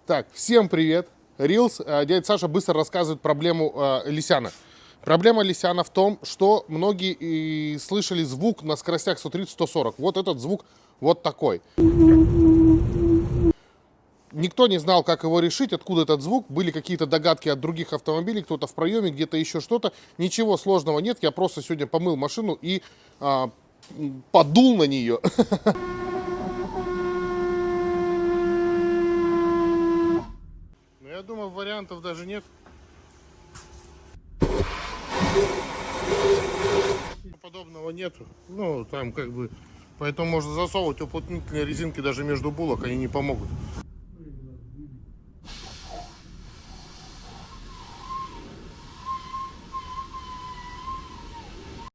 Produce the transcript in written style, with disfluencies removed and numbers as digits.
Так, всем привет. Рилс. Дядя Саша быстро рассказывает проблему Лисяна. Проблема Лисяна в том, что многие и слышали звук на скоростях 130-140. Вот этот звук вот такой. Никто не знал, как его решить, откуда этот звук. Были какие-то догадки от других автомобилей, кто-то в проеме, где-то еще что-то. Ничего сложного нет. Я просто сегодня помыл машину и подул на нее. Но я думаю, вариантов даже нет. Подобного нету. Ну, там как бы... Поэтому можно засовывать уплотнительные резинки даже между булок, они не помогут.